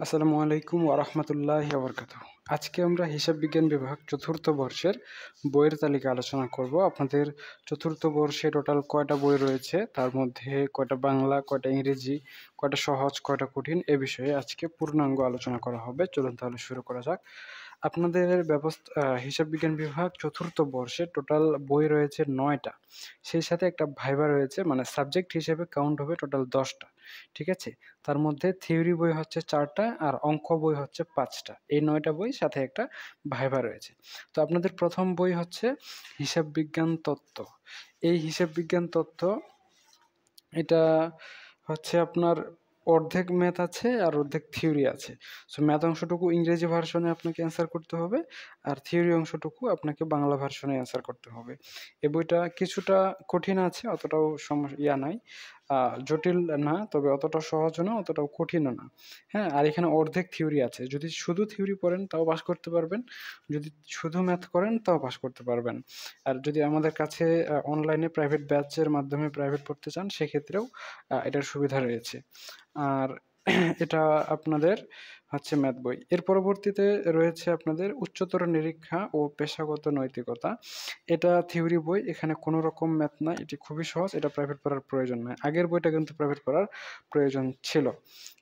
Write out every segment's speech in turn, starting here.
আসসালামু আলাইকুম ওয়া রাহমাতুল্লাহি ওয়া বারাকাতুহু। আজকে আমরা হিসাব বিজ্ঞান বিভাগ চতুর্থ বর্ষের বইয়ের তালিকা আলোচনা করব। আপনাদের চতুর্থ বর্ষে টোটাল কয়টা বই রয়েছে, তার মধ্যে কয়টা বাংলা, কয়টা ইংরেজি, কয়টা সহজ, কয়টা কঠিন এ বিষয়ে আজকে পূর্ণাঙ্গ আলোচনা করা হবে। চলুন তাহলে শুরু করা যাক। আপনাদের হিসাব বিজ্ঞান বিভাগ চতুর্থ বর্ষে টোটাল বই রয়েছে ৯টা। সেই সাথে একটা ভাইভা রয়েছে, মানে সাবজেক্ট হিসেবে কাউন্ট হবে টোটাল ১০টা। ঠিক আছে? তার মধ্যে থিওরি বই হচ্ছে ৪টা আর অঙ্ক বই হচ্ছে ৫টা। এই ৯টা বই সাথে একটা ভাইভা রয়েছে। তো আপনাদের প্রথম বই হচ্ছে হিসাব বিজ্ঞান তত্ত্ব। এই হিসাব বিজ্ঞান তত্ত্ব এটা হচ্ছে আপনার অর্ধেক ম্যাথ আছে আর অর্ধেক থিওরি আছে। সো ম্যাথ অংশটুকু ইংরেজি ভার্সনে আপনাকে অ্যান্সার করতে হবে, আর থিওরি অংশটুকু আপনাকে বাংলা ভার্সনে অ্যান্সার করতে হবে। এই বইটা কিছুটা কঠিন আছে, অতটাও নাই। জটিল না, তবে অতটাও সহজও না, অতটাও কঠিনও না। হ্যাঁ? আর এখানে অর্ধেক থিওরি আছে। যদি শুধু থিওরি পড়েন তাও পাস করতে পারবেন। যদি শুধু ম্যাথ করেন তাও পাস করতে পারবেন। আর যদি আমাদের কাছে অনলাইনে প্রাইভেট ব্যাচের মাধ্যমে প্রাইভেট পড়তে চান, সেক্ষেত্রেও এটার সুবিধা রয়েছে। আর এটা আপনাদের হচ্ছে ম্যাথ বই। এর পরবর্তীতে রয়েছে আপনাদের উচ্চতর নিরীক্ষা ও পেশাগত নৈতিকতা। এটা থিওরি বই, এখানে কোনো রকম ম্যাথ নাই। এটি খুবই সহজ, এটা প্রাইভেট পড়ার প্রয়োজন নাই। আগের বইটা কিন্তু প্রাইভেট পড়ার প্রয়োজন ছিল।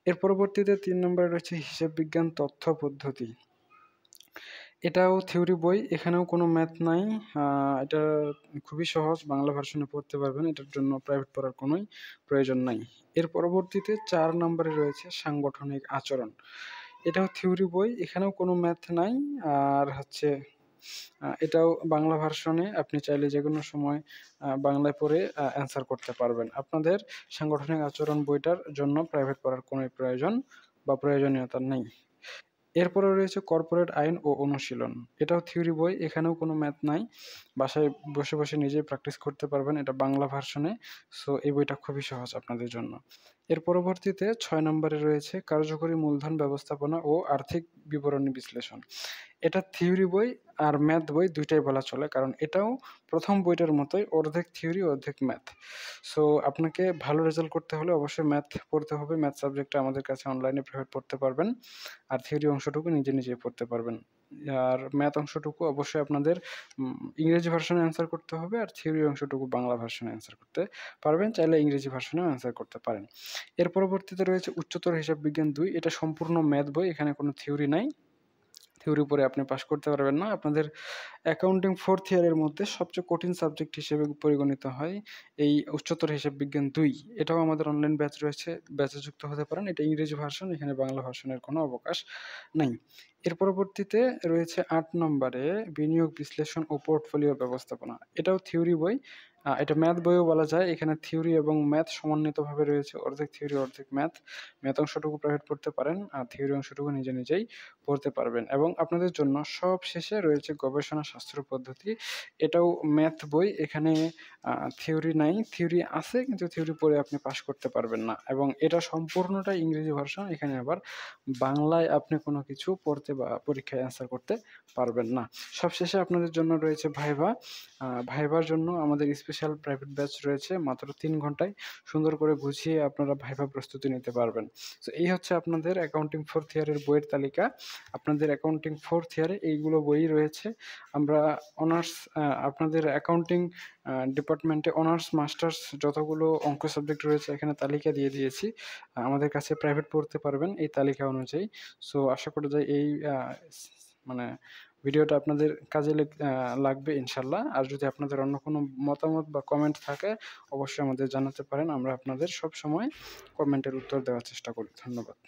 এর পরবর্তীতে ৩ নম্বরে রয়েছে হিসাব বিজ্ঞান তথ্য পদ্ধতি। এটাও থিওরি বই, এখানেও কোনো ম্যাথ নাই। এটা খুবই সহজ, বাংলা ভার্সনে পড়তে পারবেন। এটার জন্য প্রাইভেট পড়ার কোনোই প্রয়োজন নাই। এর পরবর্তীতে ৪ নম্বরে রয়েছে সাংগঠনিক আচরণ। এটাও থিওরি বই, এখানেও কোনো ম্যাথ নাই। আর হচ্ছে এটাও বাংলা ভার্সনে, আপনি চাইলে যেকোনো সময় বাংলায় পড়ে অ্যান্সার করতে পারবেন। আপনাদের সাংগঠনিক আচরণ বইটার জন্য প্রাইভেট পড়ার কোনোই প্রয়োজন বা প্রয়োজনীয়তা নেই। এরপরে রয়েছে কর্পোরেট আইন ও অনুশীলন। এটাও থিওরি বই, এখানেও কোনো ম্যাথ নাই। বাসায় বসে, বসে নিজেই প্র্যাকটিস করতে পারবেন। এটা বাংলা ভার্সনে। সো এই বইটা খুবই সহজ আপনাদের জন্য। এর পরবর্তীতে ৬ নম্বরে রয়েছে কার্যকরী মূলধন ব্যবস্থাপনা ও আর্থিক বিবরণী বিশ্লেষণ। এটা থিওরি বই আর ম্যাথ বই ২ টাই বলা চলে। কারণ এটাও প্রথম বইটার মতোই অর্ধেক থিওরি, অর্ধেক ম্যাথ। সো আপনাকে ভালো রেজাল্ট করতে হলে অবশ্যই ম্যাথ পড়তে হবে। ম্যাথ সাবজেক্টটা আমাদের কাছে অনলাইনে প্রাইভেট পড়তে পারবেন। আর থিওরি অংশটুকু নিজে, নিজেই পড়তে পারবেন। আর ম্যাথ অংশটুকু অবশ্যই আপনাদের ইংরেজি ভার্সনে অ্যান্সার করতে হবে, আর থিওরি অংশটুকু বাংলা ভার্সনে অ্যান্সার করতে পারবেন। চাইলে ইংরেজি ভার্সনেও অ্যান্সার করতে পারেন। এর পরবর্তীতে রয়েছে উচ্চতর হিসাব বিজ্ঞান ২। এটা সম্পূর্ণ ম্যাথ বই, এখানে কোনো থিওরি নাই। থিওরি পড়ে আপনি পাস করতে পারবেন না। আপনাদের অ্যাকাউন্টিং 4th ইয়ারের মধ্যে সবচেয়ে কঠিন সাবজেক্ট হিসেবে পরিগণিত হয় এই উচ্চতর হিসাব বিজ্ঞান ২। এটাও আমাদের অনলাইন ব্যাচ রয়েছে, ব্যাচে যুক্ত হতে পারেন। এটা ইংরেজি ভার্সন, এখানে বাংলা ভার্সনের কোনো অবকাশ নাই। এর পরবর্তীতে রয়েছে ৮ নম্বরে বিনিয়োগ বিশ্লেষণ ও পোর্টফোলিও ব্যবস্থাপনা। এটাও থিওরি বই। এটা ম্যাথ বইও বলা যায়। এখানে থিওরি এবং ম্যাথ সমন্বিতভাবে রয়েছে। অর্ধেক থিওরি, অর্ধেক ম্যাথ। ম্যাথ অংশটুকু প্রাইভেট পড়তে পারেন, আর থিওরি অংশটুকু নিজে, নিজেই পড়তে পারবেন। এবং আপনাদের জন্য সবশেষে রয়েছে গবেষণা শাস্ত্র পদ্ধতি। এটাও ম্যাথ বই, এখানে থিওরি নাই। থিওরি আছে, কিন্তু থিওরি পড়ে আপনি পাস করতে পারবেন না। এবং এটা সম্পূর্ণটাই ইংরেজি ভার্সন। এখানে আবার বাংলায় আপনি কোনো কিছু পড়তে বা পরীক্ষায় অ্যান্সার করতে পারবেন না। সবশেষে আপনাদের জন্য রয়েছে ভাইভা। ভাইভার জন্য আমাদের স্পেশাল প্রাইভেট ব্যাচ রয়েছে। মাত্র ৩ ঘন্টায় সুন্দর করে গুছিয়ে আপনারা ভাইভা প্রস্তুতি নিতে পারবেন। সো এই হচ্ছে আপনাদের অ্যাকাউন্টিং 4th ইয়ারের বইয়ের তালিকা। আপনাদের অ্যাকাউন্টিং 4th ইয়ারে এইগুলো বই রয়েছে। আমরা অনার্স আপনাদের অ্যাকাউন্টিং ডিপার্টমেন্টে অনার্স, মাস্টার্স যতগুলো অঙ্ক সাবজেক্ট রয়েছে এখানে তালিকা দিয়ে দিয়েছি। আমাদের কাছে প্রাইভেট পড়তে পারবেন এই তালিকা অনুযায়ী। সো আশা করা যায় এই মানে ভিডিওটা আপনাদের কাজে লাগবে ইনশাল্লাহ। আর যদি আপনাদের অন্য কোনো মতামত বা কমেন্ট থাকে অবশ্যই আমাদের জানাতে পারেন। আমরা আপনাদের সবসময় কমেন্টের উত্তর দেওয়ার চেষ্টা করি। ধন্যবাদ।